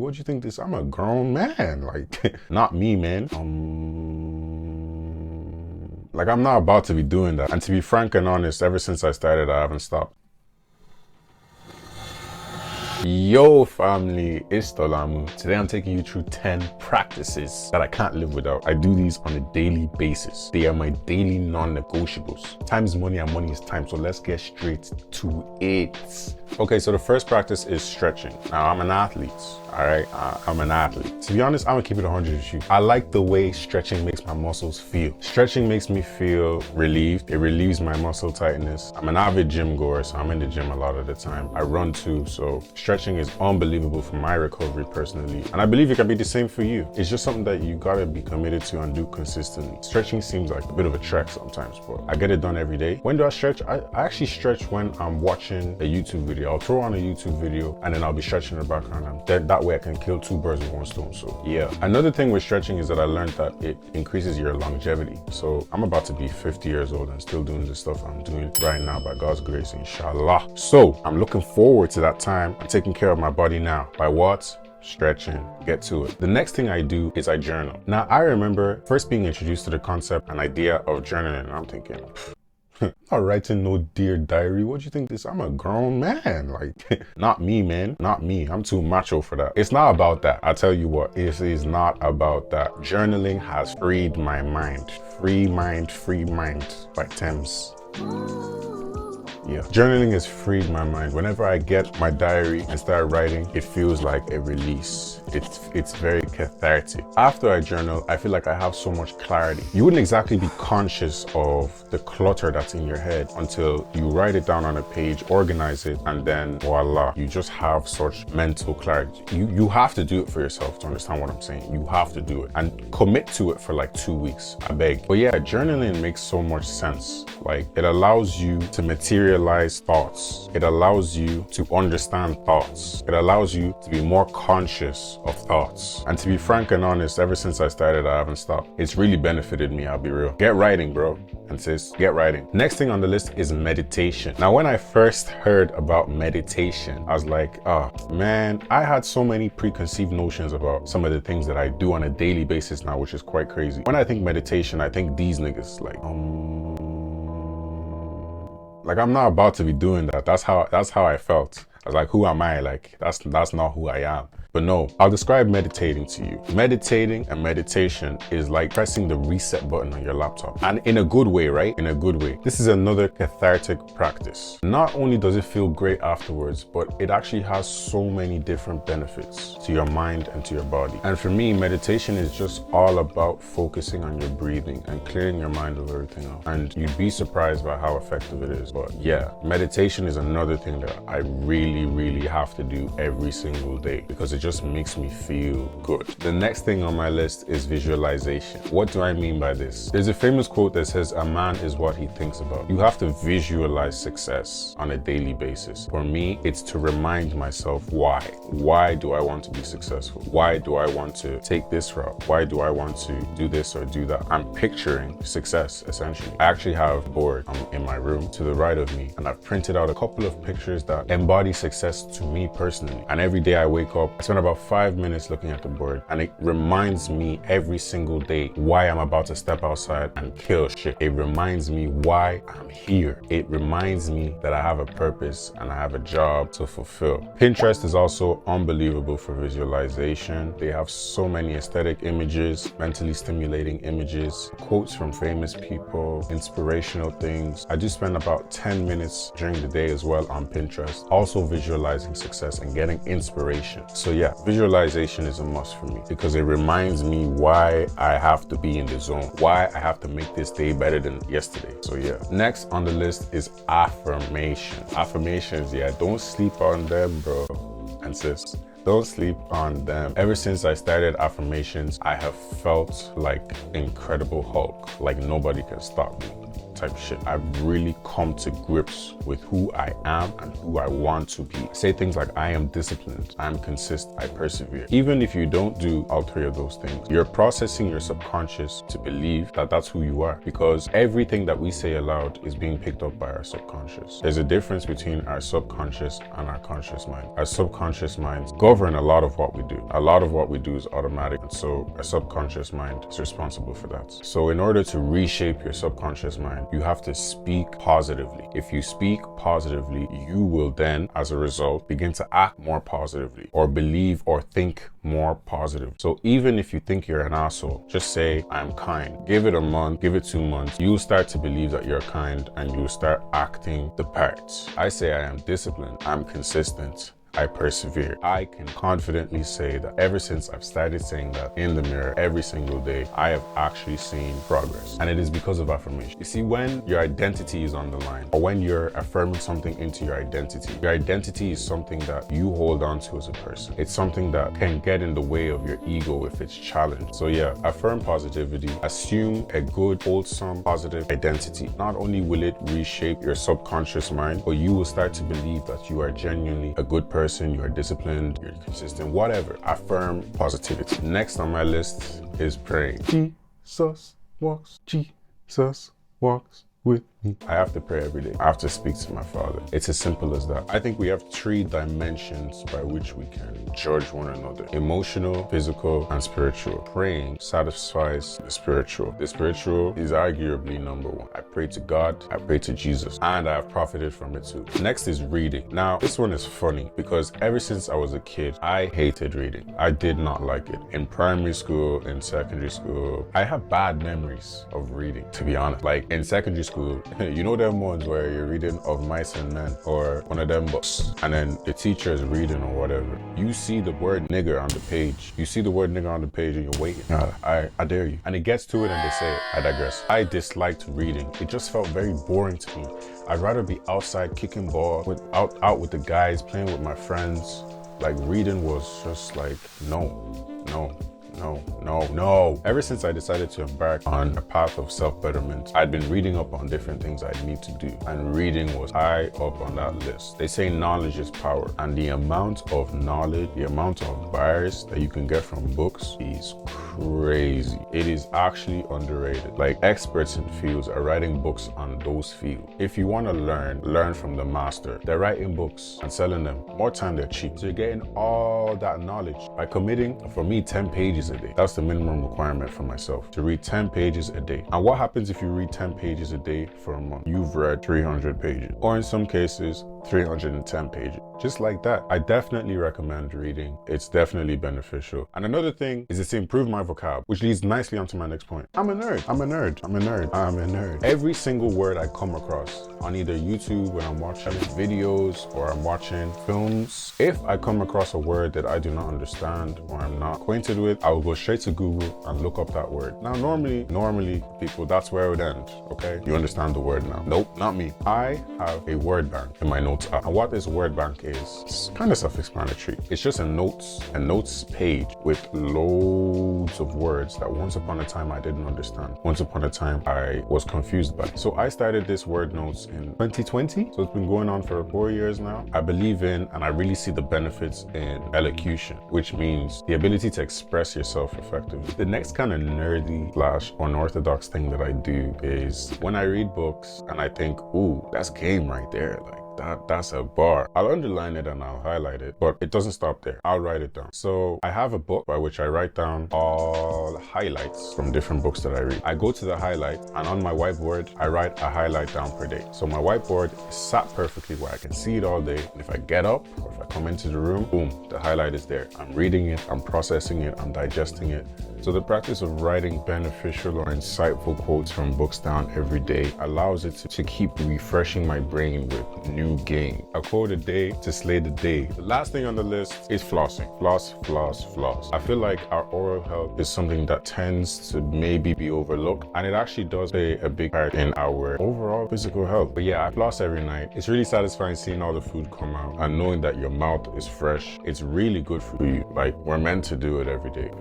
What do you think this? I'm a grown man. Like, not me, man. Like, I'm not about to be doing that. And to be frank and honest, ever since I started, I haven't stopped. Yo family, it's Tolamu. Today I'm taking you through 10 practices that I can't live without. I do these on a daily basis. They are my daily non-negotiables. Time is money and money is time, so let's get straight to it. Okay, so the first practice is stretching. Now I'm an athlete, all right? I'm an athlete. To be honest, I'm gonna keep it 100 with you. I like the way stretching makes my muscles feel. Stretching makes me feel relieved. It relieves my muscle tightness. I'm an avid gym goer, so I'm in the gym a lot of the time. I run too, so stretching is unbelievable for my recovery personally. And I believe it can be the same for you. It's just something that you gotta be committed to and do consistently. Stretching seems like a bit of a trek sometimes, but I get it done every day. When do I stretch? I actually stretch when I'm watching a YouTube video. I'll throw on a YouTube video and then I'll be stretching in the background, and that way I can kill two birds with one stone. So yeah. Another thing with stretching is that I learned that it increases your longevity. So I'm about to be 50 years old and still doing the stuff I'm doing right now by God's grace, inshallah. So I'm looking forward to that time. I'm taking care of my body now. By what? Stretching. Get to it. The next thing I do is I journal. Now I remember first being introduced to the concept and idea of journaling, and I'm thinking, not writing no dear diary. What do you think this? I'm a grown man. Like, not me, man. Not me. I'm too macho for that. It's not about that. I'll tell you what, it is not about that. Journaling has freed my mind. Free mind by Thames. Yeah, journaling has freed my mind. Whenever I get my diary and start writing, it feels like a release. It's very cathartic. After I journal, I feel like I have so much clarity. You wouldn't exactly be conscious of the clutter that's in your head until you write it down on a page, organize it, and then voila, you just have such mental clarity. You have to do it for yourself to understand what I'm saying. You have to do it and commit to it for like 2 weeks, I beg. But yeah, journaling makes so much sense. Like, it allows you to materialize thoughts. It allows you to understand thoughts. It allows you to be more conscious of thoughts. And to be frank and honest, ever since I started, I haven't stopped. It's really benefited me, I'll be real. Get writing, bro. And sis, get writing. Next thing on the list is meditation. Now, when I first heard about meditation, I was like, oh man, I had so many preconceived notions about some of the things that I do on a daily basis now, which is quite crazy. When I think meditation, I think these niggas, like I'm not about to be doing that. That's how I felt. I was like, who am I? Like, that's not who I am. But no, I'll describe meditating to you. Meditating and meditation is like pressing the reset button on your laptop. And in a good way, right? In a good way. This is another cathartic practice. Not only does it feel great afterwards, but it actually has so many different benefits to your mind and to your body. And for me, meditation is just all about focusing on your breathing and clearing your mind of everything else. And you'd be surprised by how effective it is. But yeah, meditation is another thing that I really have to do every single day because it just makes me feel good. The next thing on my list is visualization. What do I mean by this? There's a famous quote that says, a man is what he thinks about. You have to visualize success on a daily basis. For me, it's to remind myself why. Why do I want to be successful? Why do I want to take this route? Why do I want to do this or do that? I'm picturing success, essentially. I actually have a board in my room to the right of me, and I've printed out a couple of pictures that embody success to me personally. And every day I wake up, I spend about 5 minutes looking at the board, and it reminds me every single day why I'm about to step outside and kill shit. It reminds me why I'm here. It reminds me that I have a purpose and I have a job to fulfill. Pinterest is also unbelievable for visualization. They have so many aesthetic images, mentally stimulating images, quotes from famous people, inspirational things. I do spend about 10 minutes during the day as well on Pinterest, also visualizing success and getting inspiration. So yeah, visualization is a must for me because it reminds me why I have to be in the zone, why I have to make this day better than yesterday. So yeah. Next on the list is affirmations. Affirmations, yeah, don't sleep on them, bro and sis. Don't sleep on them. Ever since I started affirmations, I have felt like Incredible Hulk, like nobody can stop me. type shit. I've really come to grips with who I am and who I want to be. Say things like, I am disciplined, I am consistent, I persevere. Even if you don't do all three of those things, you're processing your subconscious to believe that that's who you are, because everything that we say aloud is being picked up by our subconscious. There's a difference between our subconscious and our conscious mind. Our subconscious minds govern a lot of what we do. A lot of what we do is automatic, and so our subconscious mind is responsible for that. So in order to reshape your subconscious mind, you have to speak positively. If you speak positively, you will then, as a result, begin to act more positively or believe or think more positive. So even if you think you're an asshole, just say, I'm kind. Give it a month, give it 2 months. You'll start to believe that you're kind and you'll start acting the part. I say I am disciplined, I'm consistent, I persevere. I can confidently say that ever since I've started saying that in the mirror every single day, I have actually seen progress. And it is because of affirmation. You see, when your identity is on the line, or when you're affirming something into your identity is something that you hold on to as a person. It's something that can get in the way of your ego if it's challenged. So yeah, affirm positivity. Assume a good, wholesome, positive identity. Not only will it reshape your subconscious mind, but you will start to believe that you are genuinely a good person, you are disciplined, you're consistent, whatever. Affirm positivity. Next on my list is praying. Jesus walks with me. I have to pray every day. I have to speak to my Father. It's as simple as that. I think we have 3 dimensions by which we can judge one another: emotional, physical, and spiritual. Praying satisfies the spiritual. The spiritual is arguably number 1. I pray to God, I pray to Jesus, and I have profited from it too. Next is reading. Now, this one is funny because ever since I was a kid, I hated reading. I did not like it. In primary school, in secondary school, I have bad memories of reading, to be honest. Like in secondary school, you know them ones where you're reading Of Mice and Men or one of them books, and then the teacher is reading or whatever. You see the word nigger on the page. You see the word nigger on the page and you're waiting. I dare you. And it gets to it and they say it. I digress. I disliked reading. It just felt very boring to me. I'd rather be outside kicking ball, out with the guys, playing with my friends. Like reading was just like, no. Ever since I decided to embark on a path of self-betterment, I'd been reading up on different things I need to do, and reading was high up on that list. They say knowledge is power, and the amount of knowledge, the amount of bars that you can get from books is crazy. It is actually underrated. Like experts in fields are writing books on those fields. If you want to learn from the master. They're writing books and selling them. More time, they're cheap. So you're getting all that knowledge by committing, for me, 10 pages a day. That's the minimum requirement for myself, to read 10 pages a day. And what happens if you read 10 pages a day for a month? You've read 300 pages, or in some cases 310 pages. Just like that. I definitely recommend reading. It's definitely beneficial. And another thing is to improve my vocab, which leads nicely onto my next point. I'm a nerd. Every single word I come across on either YouTube when I'm watching videos or I'm watching films, if I come across a word that I do not understand or I'm not acquainted with, I will go straight to Google and look up that word. Now, normally people, that's where it would end, okay? You understand the word now. Nope, not me. I have a word bank in my notes app. And what this word bank is, it's kind of self-explanatory. It's just a notes page with loads of words that once upon a time I didn't understand. Once upon a time I was confused by. So I started this word notes in 2020. So it's been going on for 4 years now. I believe in, and I really see the benefits in elocution, which means the ability to express yourself effectively. The next kind of nerdy / unorthodox thing that I do is when I read books and I think, ooh, that's game right there. Like, that's a bar. I'll underline it and I'll highlight it, but it doesn't stop there. I'll write it down. So I have a book by which I write down all highlights from different books that I read. I go to the highlight, and on my whiteboard, I write a highlight down per day. So my whiteboard is sat perfectly where I can see it all day. And if I get up or if I come into the room, boom, the highlight is there. I'm reading it, I'm processing it, I'm digesting it. So the practice of writing beneficial or insightful quotes from books down every day allows it to keep refreshing my brain with new game. A quote a day to slay the day. The last thing on the list is flossing. Floss. I feel like our oral health is something that tends to maybe be overlooked, and it actually does play a big part in our overall physical health. But yeah, I floss every night. It's really satisfying seeing all the food come out and knowing that your mouth is fresh. It's really good for you. Like, we're meant to do it every day.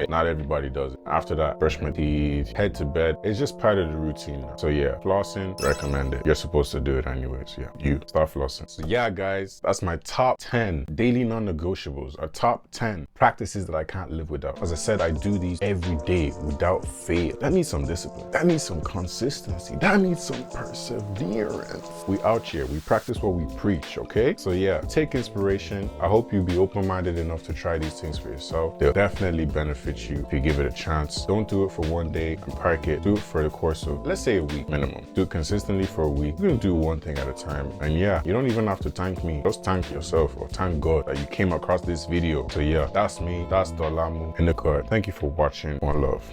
Not everybody Everybody does it. After that, brush my teeth, head to bed. It's just part of the routine now. So yeah, flossing, recommend it. You're supposed to do it anyways. Yeah, you start flossing. So yeah, guys, that's my top 10 daily non-negotiables, or top 10 practices that I can't live without. As I said, I do these every day without fail. That needs some discipline. That needs some consistency. That needs some perseverance. We out here, we practice what we preach, okay? So yeah, take inspiration. I hope you be open-minded enough to try these things for yourself. They'll definitely benefit you if you give it a chance. Don't do it for one day and park it. Do it for the course of, let's say, a week minimum. Do it consistently for a week. You're gonna do one thing at a time. And yeah, you don't even have to thank me. Just thank yourself or thank God that you came across this video. So yeah, that's me. That's Dolamu in the card. Thank you for watching. One love.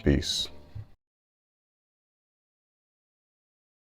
Peace.